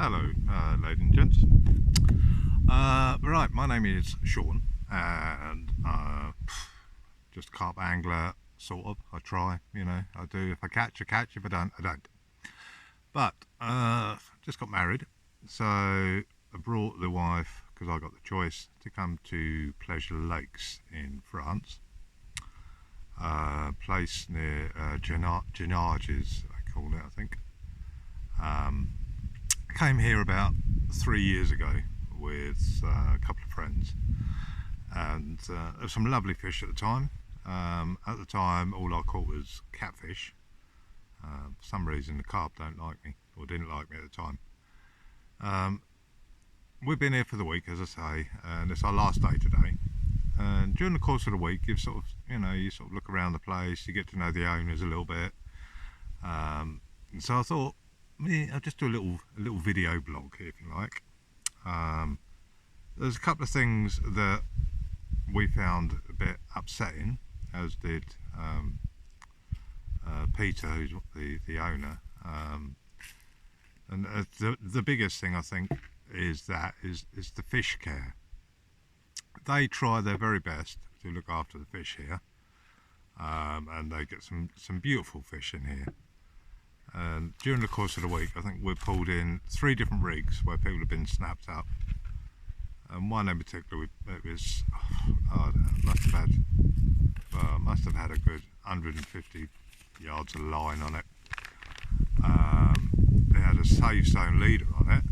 Hello, ladies and gents. Right, my name is Sean, and just a carp angler, sort of. I try, I do. If I catch, I catch. If I don't, I don't. But just got married, so I brought the wife, because I got the choice, to come to Pleasure Lakes in France. Place near Genages, I call it, I think. Came here about 3 years ago with a couple of friends, and there were some lovely fish at the time. At the time, all I caught was catfish. For some reason, the carp don't like me, or didn't like me at the time. We've been here for the week, as I say, and it's our last day today. And during the course of the week, you sort of look around the place, you get to know the owners a little bit. And so I thought, I'll just do a little video blog, if you like. There's a couple of things that we found a bit upsetting, as did Peter, who's the owner. And the biggest thing I think is the fish care. They try their very best to look after the fish here, and they get some beautiful fish in here. And during the course of the week, I think we've pulled in 3 different rigs where people have been snapped up. And one in particular, it was, I don't know, must have had a good 150 yards of line on it. It had a safe zone leader on it,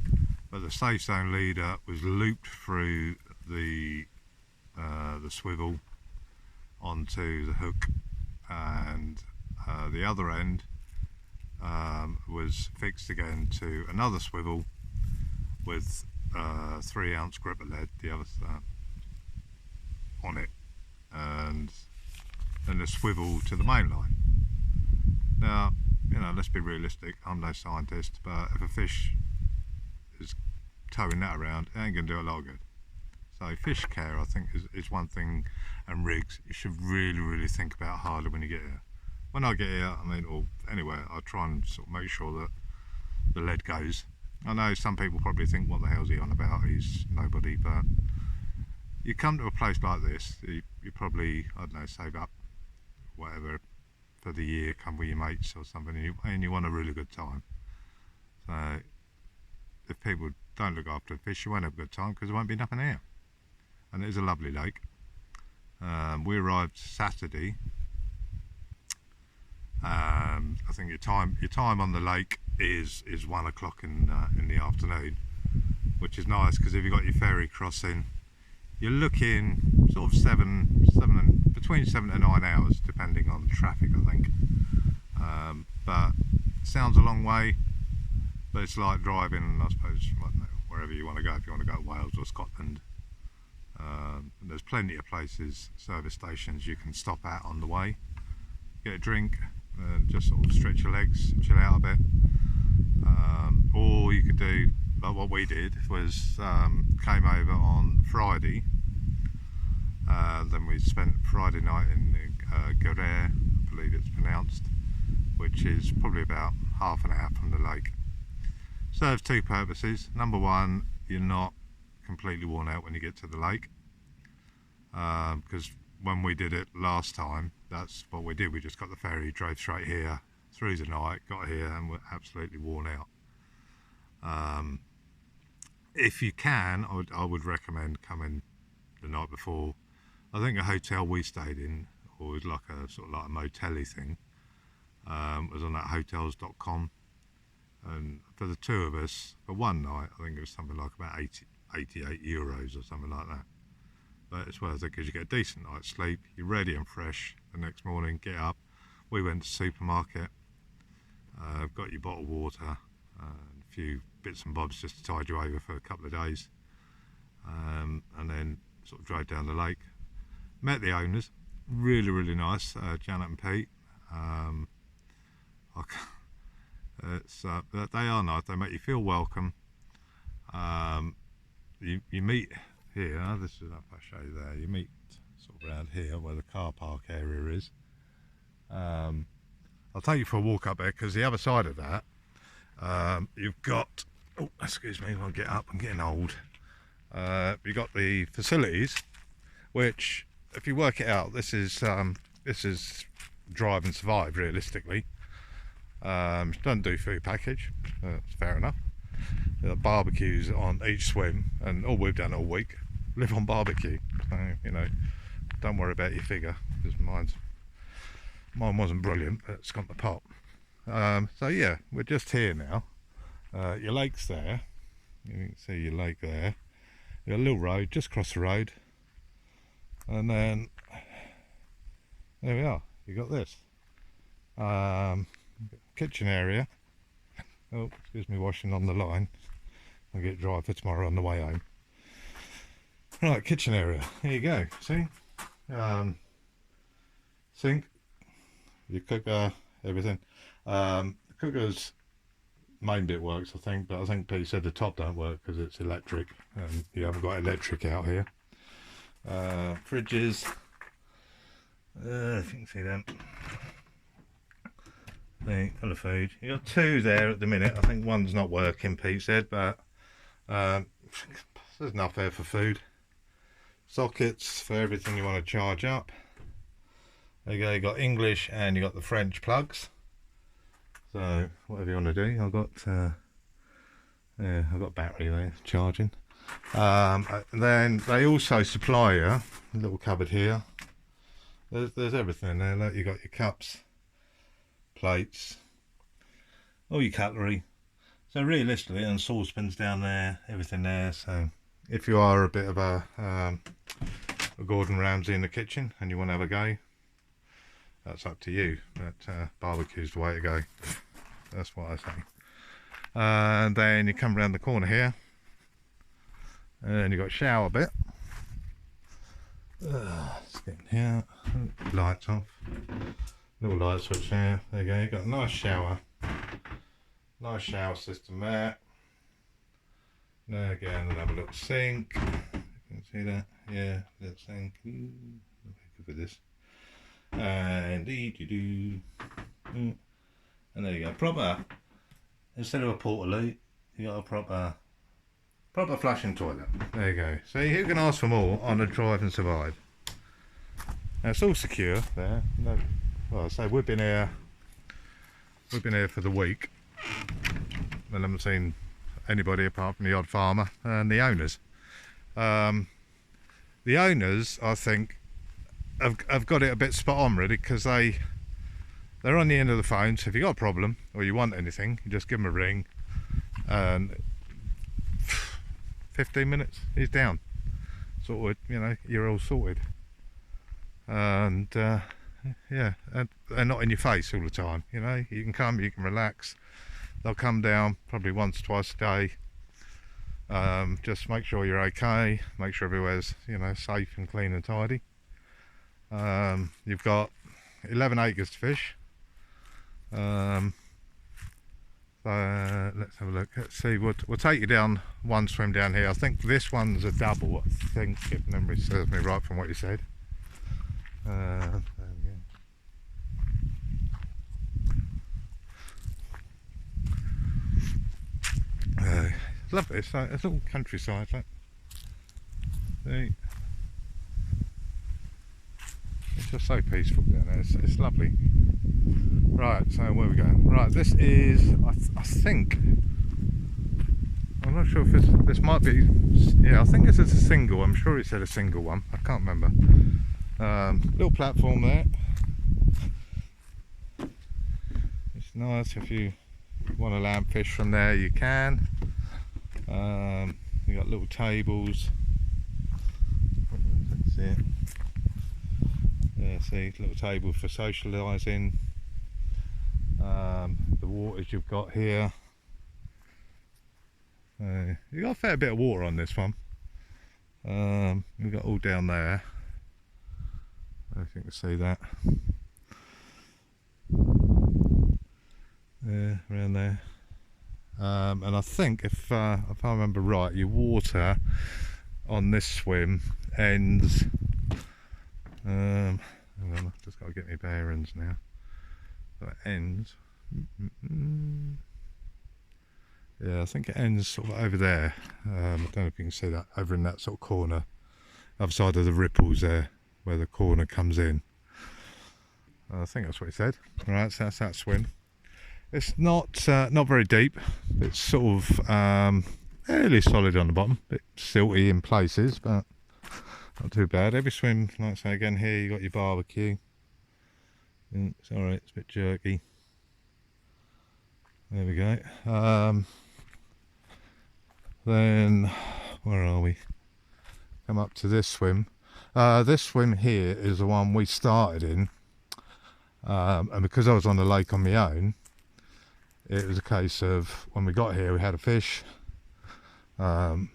but the safe zone leader was looped through the swivel onto the hook, and the other end was fixed again to another swivel with 3-ounce gripper lead, the other on it, and then a swivel to the main line. Now, let's be realistic. I'm no scientist, but if a fish is towing that around, it ain't gonna do a lot of good. So fish care, I think, is one thing, and rigs you should really think about harder when you get here. When I get here, or anywhere, I try and sort of make sure that the lead goes. I know some people probably think, what the hell's he on about? He's nobody. But you come to a place like this, you probably, I don't know, save up whatever for the year, come with your mates or something, and you want a really good time. So if people don't look after the fish, you won't have a good time, because there won't be nothing here. And it is a lovely lake. We arrived Saturday. I think your time on the lake is 1 o'clock in the afternoon, which is nice, because if you've got your ferry crossing, you're looking sort of between 7 to 9 hours, depending on traffic, I think. But it sounds a long way, but it's like driving, I suppose, I don't know, wherever you want to go. If you want to go to Wales or Scotland, there's plenty of places, service stations you can stop at on the way, get a drink, and just sort of stretch your legs, chill out a bit. Or you could do like what we did, was came over on Friday. Then we spent Friday night in Guerre, I believe it's pronounced, which is probably about half an hour from the lake. Serves 2 purposes. Number one, you're not completely worn out when you get to the lake, because when we did it last time, that's what we did. We just got the ferry, drove straight here through the night, got here, and we're absolutely worn out. If you can, I would recommend coming the night before. I think a hotel we stayed in, or was like a sort of like a motel-y thing, was on that hotels.com, and for the 2 of us, for one night, I think it was something like about 88 euros or something like that. But it's worth it, because you get a decent night's sleep, you're ready and fresh the next morning, get up. We went to the supermarket, got your bottled water, and a few bits and bobs just to tide you over for a couple of days, and then sort of drove down the lake. Met the owners, really nice, Janet and Pete. They are nice, they make you feel welcome. You meet here, this is up, I'll show you there, you meet sort of around here where the car park area is. I'll take you for a walk up there, because the other side of that, you've got Oh, excuse me, I'll get up, I'm getting old. You got the facilities, which, if you work it out, this is drive and survive realistically. Don't do food package, that's fair enough. Barbecues on each swim, and all we've done all week, live on barbecue. So, you know, don't worry about your figure, because mine wasn't brilliant, but it's got the pop. So yeah, we're just here now. Your lake's there. You can see your lake there. You got a little road, just across the road, and then there we are. You got this kitchen area. Oh, excuse me, washing on the line. I'll get dry for tomorrow on the way home. Right, kitchen area. Here you go. See, sink, your cooker, everything. The cooker's main bit works, I think, but I think Pete said the top don't work because it's electric, and you haven't got electric out here. Fridges, if you can see them, full of food. You got two there at the minute. I think one's not working, Pete said, but there's enough there for food. Sockets for everything you want to charge up. There you go. You got English and you got the French plugs. So whatever you want to do, I've got battery there charging. Then they also supply you a little cupboard here. There's everything in there. Look, you got your cups, plates, all your cutlery. So realistically, and saucepans down there, everything there. So if you are a bit of a Gordon Ramsay in the kitchen and you want to have a go, that's up to you. But barbecue's the way to go. That's what I say. And then you come around the corner here, and then you got a shower bit. Let's get in here. Lights off. Little light switch here. There you go. You got a nice shower. Nice shower system there. There again, another little sink. You can see that. Yeah, little sink. Ooh, good for this. And and there you go. Proper. Instead of a portaloo, you got a proper flushing toilet. There you go. See, who can ask for more on a drive and survive? Now it's all secure there. No, well, I say we've been here for the week, and I haven't seen anybody apart from the odd farmer and the owners. The owners, I think, have got it a bit spot on really, because they're on the end of the phone. So if you got a problem or you want anything, you just give them a ring, and 15 minutes he's down, sorted. You know, you're all sorted. And yeah, and they're not in your face all the time. You know, you can come, you can relax. They'll come down probably once, twice a day. Just make sure you're okay. Make sure everywhere's, you know, safe and clean and tidy. You've got 11 acres to fish. So let's have a look. Let's see. We'll take you down one swim down here. I think this one's a double. I think, if memory serves me right from what you said. There we go. Lovely. It's all countryside. Like. See. It's just so peaceful down there. It's lovely. Right, so where we go? Right, this is, I think, I'm not sure if this might be, yeah, I think this is a single. I'm sure it said a single one. I can't remember. Little platform there. It's nice. If you want to land fish from there, you can. You got little tables. That's it. Yeah, see, little table for socialising. The waters you've got here. You got a fair bit of water on this one. We've got all down there. I think you can see that. Yeah, around there. And I think if I remember right, your water on this swim ends. Hang on, I've just got to get my bearings now. So it ends. Yeah, I think it ends sort of over there. I don't know if you can see that, over in that sort of corner, other side of the ripples there, where the corner comes in. I think that's what he said. Alright, so that's that swim. It's not very deep. It's sort of fairly solid on the bottom, a bit silty in places, but not too bad. Every swim, like I say again, here you got your barbecue. It's alright, it's a bit jerky. There we go. Then, where are we? Come up to this swim. This swim here is the one we started in. And because I was on the lake on my own, it was a case of when we got here we had a fish, and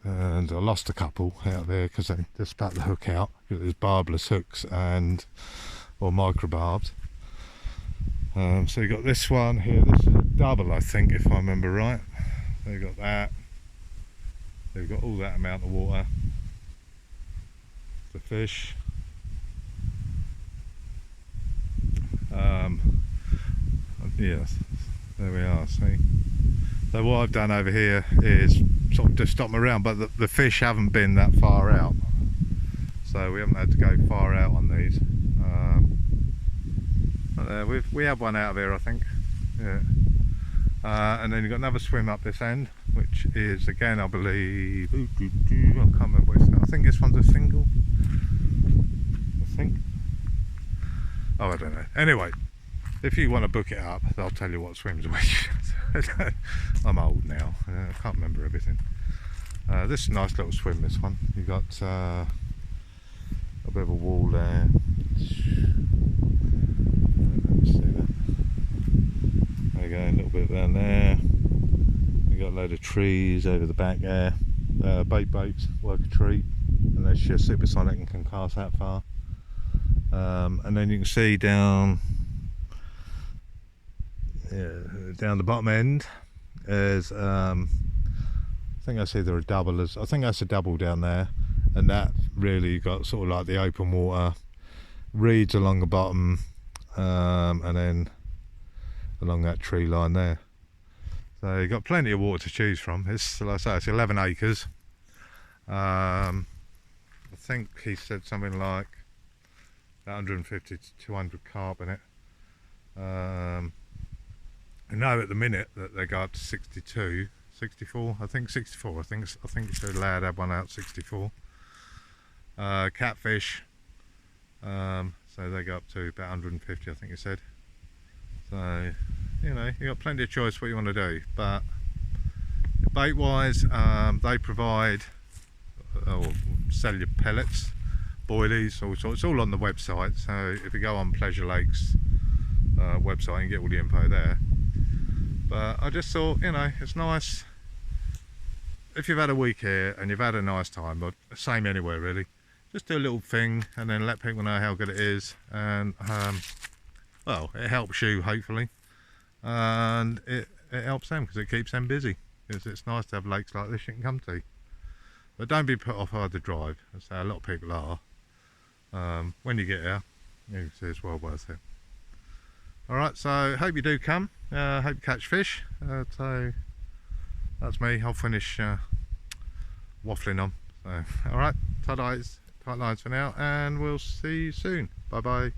I lost a couple out there because they just spat the hook out. It was barbless hooks or microbarbed. So you got this one here. This is a double, I think, if I remember right. So you got that. So you've got all that amount of water. The fish. Yes, there we are. See. So what I've done over here is sort of just stop them around, but the fish haven't been that far out, so we haven't had to go far out on these. We have one out of here, I think. Yeah. And then you've got another swim up this end, which is again, I believe, I can't remember what it's. I think this one's a single. I think. Oh, I don't know. Anyway, if you want to book it up, I'll tell you what swims which. I'm old now. I can't remember everything. This is a nice little swim. This one. You got a bit of a wall there. See that? There you go. A little bit down there. You got a load of trees over the back there. Bait boats work a treat, unless you're supersonic and can cast that far. And then you can see down the bottom end is I think that's either a double. I think that's a double down there, and that really got sort of like the open water reeds along the bottom, and then along that tree line there. So you've got plenty of water to choose from. It's, like I say, it's 11 acres. I think he said something like 150 to 200 carp in it. I know at the minute that they go up to 62, 64. I think 64. I think it's allowed to have one out 64. Catfish. So they go up to about 150. I think he said. So you know, you got plenty of choice what you want to do. But bait wise, they provide or sell you pellets, boilies, all sorts. It's all on the website. So if you go on Pleasure Lakes website, you can get all the info there. But I just thought, you know, it's nice if you've had a week here and you've had a nice time, but same anywhere really. Just do a little thing and then let people know how good it is, and well, it helps you hopefully, and it helps them because it keeps them busy. Because it's nice to have lakes like this you can come to. But don't be put off by the drive, as a lot of people are. When you get here, you see it's well worth it. Alright, so hope you do come. Hope you catch fish. So that's me. I'll finish waffling on. So, alright, tight lines for now, and we'll see you soon. Bye bye.